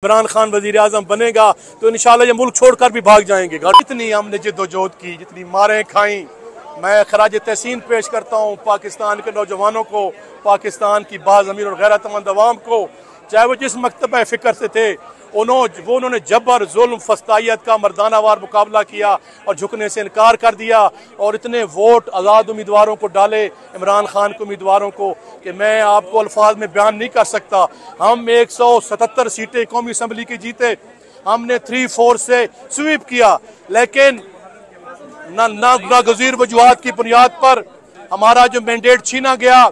इमरान खान वजीर आजम बनेगा तो इंशाल्लाह ये मुल्क छोड़कर भी भाग जाएंगे। इतनी हमने जिद्दोजहद की, जितनी मारें खाई, मैं खराज तहसीन पेश करता हूँ पाकिस्तान के नौजवानों को, पाकिस्तान की बाज़मीर और गैरतमंद अवाम को, चाहे वो जिस मकतबा फ़िक्र से थे। उन्होंने जबर जुल्म फस्तायत का मर्दानावार मुकाबला किया और झुकने से इनकार कर दिया और इतने वोट आज़ाद उम्मीदवारों को डाले, इमरान खान के उम्मीदवारों को, कि मैं आपको अल्फाज में बयान नहीं कर सकता। हम 177 सीटें कौमी असम्बली की जीते, हमने 3-4 से स्वीप किया, लेकिन नागज़ीर वजूहात की बुनियाद पर हमारा जो मैंडेट छीना गया,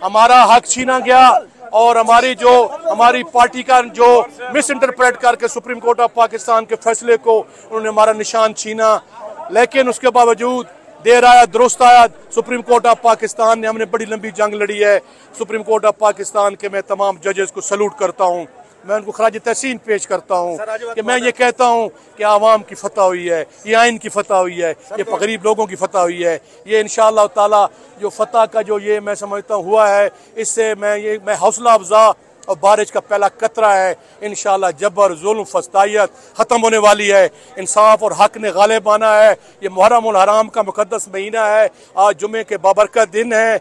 हमारा हक छीना गया और हमारी पार्टी का जो मिस इंटरप्रेट करके सुप्रीम कोर्ट ऑफ पाकिस्तान के फैसले को उन्होंने हमारा निशान छीना। लेकिन उसके बावजूद देर आया दुरुस्त आया, सुप्रीम कोर्ट ऑफ पाकिस्तान ने, हमने बड़ी लंबी जंग लड़ी है। सुप्रीम कोर्ट ऑफ पाकिस्तान के मैं तमाम जजेस को सैल्यूट करता हूँ, मैं उनको खराज तहसीन पेश करता हूँ कि मैं ये कहता हूँ कि आवाम की फतह हुई है, ये आइन की फतह हुई है, ये गरीब लोगों की फतह हुई है। ये इंशाअल्लाह ताला जो फतह का जो ये मैं समझता हुआ है, इससे मैं हौसला अफजा और बारिश का पहला कतरा है। इंशाअल्लाह जबर जुल्म फस्तायत ख़त्म होने वाली है, इंसाफ और हक ने गालिब आना है। ये मुहर्रम उल हराम का मुक़द्दस महीना है, आज जुमे के बाबरकत दिन है।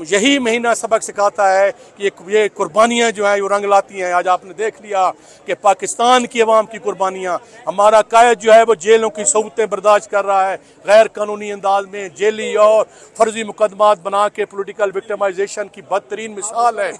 यही महीना सबक सिखाता है कि ये कुर्बानियाँ जो हैं वो रंग लाती हैं। आज आपने देख लिया कि पाकिस्तान की अवाम की कुर्बानियाँ, हमारा कायद जो है वो जेलों की सहूलतें बर्दाश्त कर रहा है, गैर कानूनी अंदाज में जेली और फर्जी मुकदमात बना के पोलिटिकल विक्टिमाइजेशन की बदतरीन मिसाल है।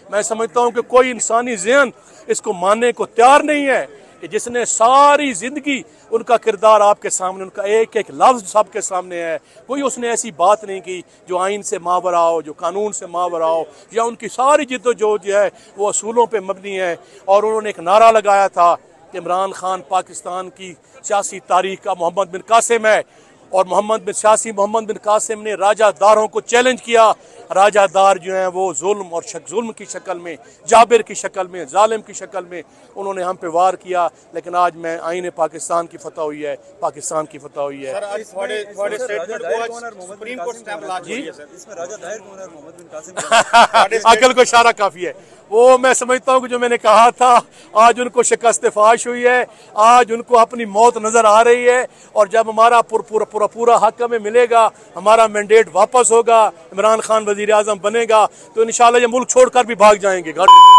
मैं समझता हूँ कि कोई इंसानी ज़हन इसको मानने को तैयार नहीं है कि जिसने सारी ज़िंदगी, उनका किरदार आपके सामने, उनका एक एक लफ्ज़ सबके सामने है, कोई उसने ऐसी बात नहीं की जो आइन से मावरा हो, जो कानून से मावरा हो, या उनकी सारी जिद्दोजहद जो है वो असूलों पे मबनी है। और उन्होंने एक नारा लगाया था कि इमरान खान पाकिस्तान की सियासी तारीख का मोहम्मद बिन कासिम है, और मोहम्मद बिन कासिम ने राजादारों को चैलेंज किया। राजादार जो हैं वो जुल्म और जुल्म की शक्ल में, जाबिर की शक्ल में, जालिम की शक्ल में उन्होंने हम पे वार किया। लेकिन आज मैं आईने पाकिस्तान की फतह हुई है, पाकिस्तान की फतह हुई है। अकल को इशारा काफ़ी है, वो मैं समझता हूँ कि जो मैंने कहा था, आज उनको शिकस्त फाश हुई है, आज उनको अपनी मौत नज़र आ रही है। और जब हमारा पूरा हक हमें मिलेगा, हमारा मैंडेट वापस होगा, इमरान खान वजीर आज़म बनेगा, तो इंशाल्लाह ये मुल्क छोड़कर भी भाग जाएंगे।